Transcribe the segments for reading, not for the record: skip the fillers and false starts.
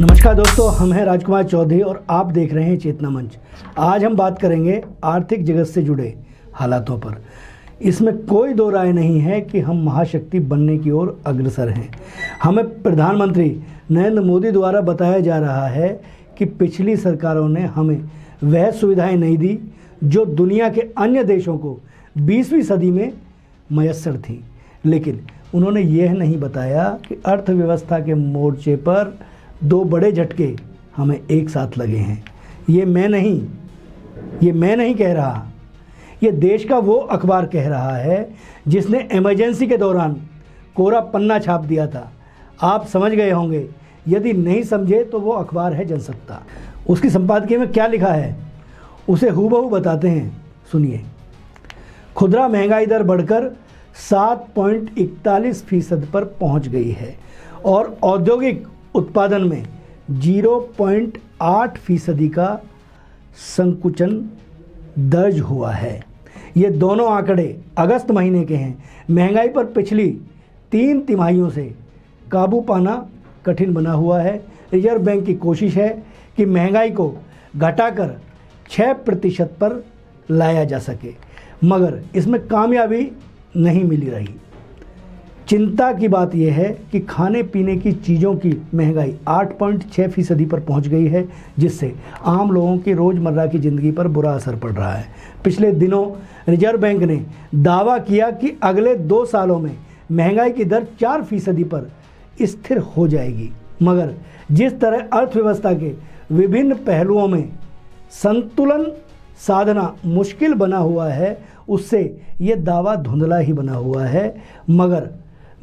नमस्कार दोस्तों, हम हैं राजकुमार चौधरी और आप देख रहे हैं चेतना मंच। आज हम बात करेंगे आर्थिक जगत से जुड़े हालातों पर। इसमें कोई दो राय नहीं है कि हम महाशक्ति बनने की ओर अग्रसर हैं। हमें प्रधानमंत्री नरेंद्र मोदी द्वारा बताया जा रहा है कि पिछली सरकारों ने हमें वह सुविधाएं नहीं दी जो दुनिया के अन्य देशों को 20वीं सदी में मयस्सर थी। लेकिन उन्होंने यह नहीं बताया कि अर्थव्यवस्था के मोर्चे पर दो बड़े झटके हमें एक साथ लगे हैं। ये मैं नहीं कह रहा, ये देश का वो अखबार कह रहा है जिसने इमरजेंसी के दौरान कोरा पन्ना छाप दिया था। आप समझ गए होंगे, यदि नहीं समझे तो वो अखबार है जनसत्ता। उसकी संपादकीय में क्या लिखा है उसे हूबहू बताते हैं, सुनिए। खुदरा महंगाई दर बढ़कर 7.41% पर पहुंच गई है और औद्योगिक उत्पादन में 0.8% का संकुचन दर्ज हुआ है। ये दोनों आंकड़े अगस्त महीने के हैं। महंगाई पर पिछली 3 तिमाहियों से काबू पाना कठिन बना हुआ है। रिजर्व बैंक की कोशिश है कि महंगाई को घटाकर 6% पर लाया जा सके, मगर इसमें कामयाबी नहीं मिली रही। चिंता की बात यह है कि खाने पीने की चीज़ों की महंगाई 8.6% पर पहुंच गई है, जिससे आम लोगों की रोज़मर्रा की ज़िंदगी पर बुरा असर पड़ रहा है। पिछले दिनों रिजर्व बैंक ने दावा किया कि अगले 2 सालों में महंगाई की दर 4% पर स्थिर हो जाएगी, मगर जिस तरह अर्थव्यवस्था के विभिन्न पहलुओं में संतुलन साधना मुश्किल बना हुआ है, उससे ये दावा धुंधला ही बना हुआ है। मगर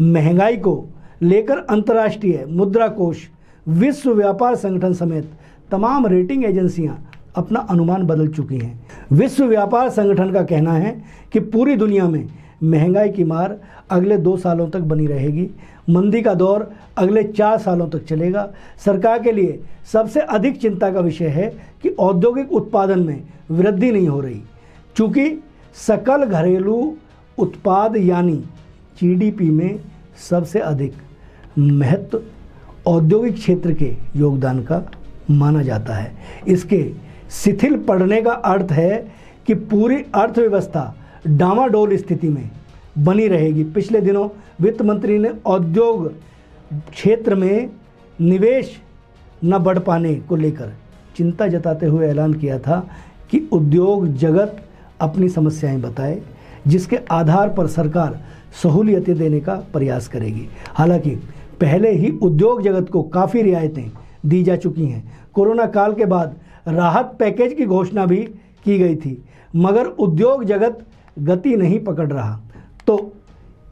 महंगाई को लेकर अंतर्राष्ट्रीय मुद्रा कोष, विश्व व्यापार संगठन समेत तमाम रेटिंग एजेंसियां अपना अनुमान बदल चुकी हैं। विश्व व्यापार संगठन का कहना है कि पूरी दुनिया में महंगाई की मार अगले 2 सालों तक बनी रहेगी। मंदी का दौर अगले 4 सालों तक चलेगा। सरकार के लिए सबसे अधिक चिंता का विषय है कि औद्योगिक उत्पादन में वृद्धि नहीं हो रही, चूँकि सकल घरेलू उत्पाद यानी जीडीपी में सबसे अधिक महत्व औद्योगिक क्षेत्र के योगदान का माना जाता है। इसके शिथिल पड़ने का अर्थ है कि पूरी अर्थव्यवस्था डामाडोल स्थिति में बनी रहेगी। पिछले दिनों वित्त मंत्री ने औद्योग क्षेत्र में निवेश न बढ़ पाने को लेकर चिंता जताते हुए ऐलान किया था कि उद्योग जगत अपनी समस्याएं बताए, जिसके आधार पर सरकार सहूलियतें देने का प्रयास करेगी। हालांकि पहले ही उद्योग जगत को काफ़ी रियायतें दी जा चुकी हैं। कोरोना काल के बाद राहत पैकेज की घोषणा भी की गई थी, मगर उद्योग जगत गति नहीं पकड़ रहा। तो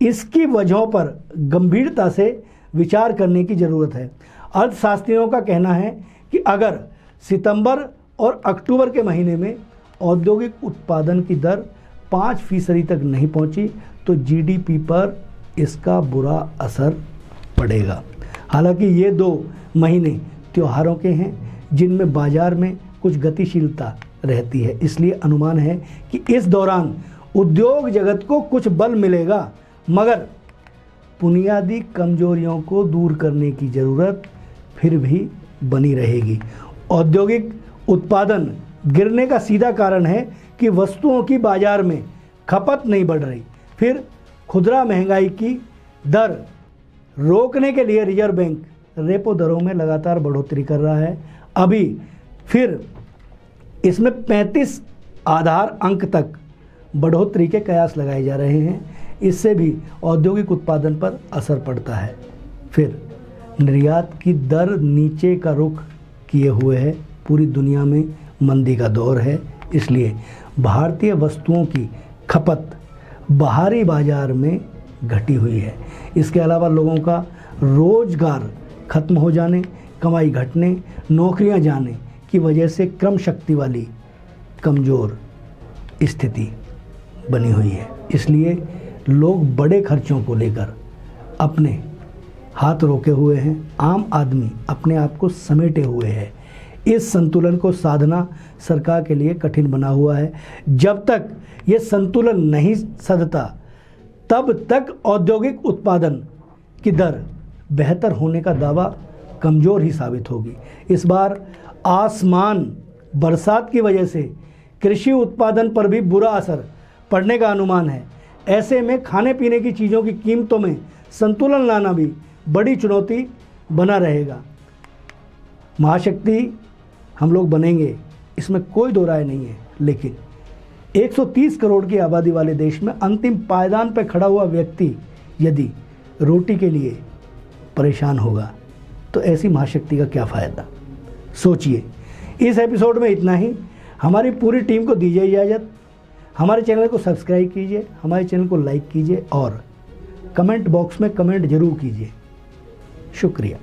इसकी वजहों पर गंभीरता से विचार करने की ज़रूरत है। अर्थशास्त्रियों का कहना है कि अगर सितंबर और अक्टूबर के महीने में औद्योगिक उत्पादन की दर 5% तक नहीं पहुंची तो जीडीपी पर इसका बुरा असर पड़ेगा। हालांकि ये 2 महीने त्योहारों के हैं, जिनमें बाजार में कुछ गतिशीलता रहती है। इसलिए अनुमान है कि इस दौरान उद्योग जगत को कुछ बल मिलेगा, मगर बुनियादी कमजोरियों को दूर करने की ज़रूरत फिर भी बनी रहेगी। औद्योगिक उत्पादन गिरने का सीधा कारण है कि वस्तुओं की बाजार में खपत नहीं बढ़ रही। फिर खुदरा महंगाई की दर रोकने के लिए रिजर्व बैंक रेपो दरों में लगातार बढ़ोतरी कर रहा है। अभी फिर इसमें 35 आधार अंक तक बढ़ोतरी के कयास लगाए जा रहे हैं। इससे भी औद्योगिक उत्पादन पर असर पड़ता है। फिर निर्यात की दर नीचे का रुख किए हुए है। पूरी दुनिया में मंदी का दौर है, इसलिए भारतीय वस्तुओं की खपत बाहरी बाजार में घटी हुई है। इसके अलावा लोगों का रोजगार खत्म हो जाने, कमाई घटने, नौकरियां जाने की वजह से क्रम शक्ति वाली कमज़ोर स्थिति बनी हुई है। इसलिए लोग बड़े खर्चों को लेकर अपने हाथ रोके हुए हैं। आम आदमी अपने आप को समेटे हुए है। इस संतुलन को साधना सरकार के लिए कठिन बना हुआ है। जब तक ये संतुलन नहीं सधता, तब तक औद्योगिक उत्पादन की दर बेहतर होने का दावा कमज़ोर ही साबित होगी। इस बार आसमान बरसात की वजह से कृषि उत्पादन पर भी बुरा असर पड़ने का अनुमान है। ऐसे में खाने पीने की चीज़ों की कीमतों में संतुलन लाना भी बड़ी चुनौती बना रहेगा। महाशक्ति हम लोग बनेंगे, इसमें कोई दो राय नहीं है, लेकिन 130 करोड़ की आबादी वाले देश में अंतिम पायदान पर खड़ा हुआ व्यक्ति यदि रोटी के लिए परेशान होगा तो ऐसी महाशक्ति का क्या फ़ायदा। सोचिए। इस एपिसोड में इतना ही। हमारी पूरी टीम को दीजिए इजाज़त। हमारे चैनल को सब्सक्राइब कीजिए, हमारे चैनल को लाइक कीजिए और कमेंट बॉक्स में कमेंट जरूर कीजिए। शुक्रिया।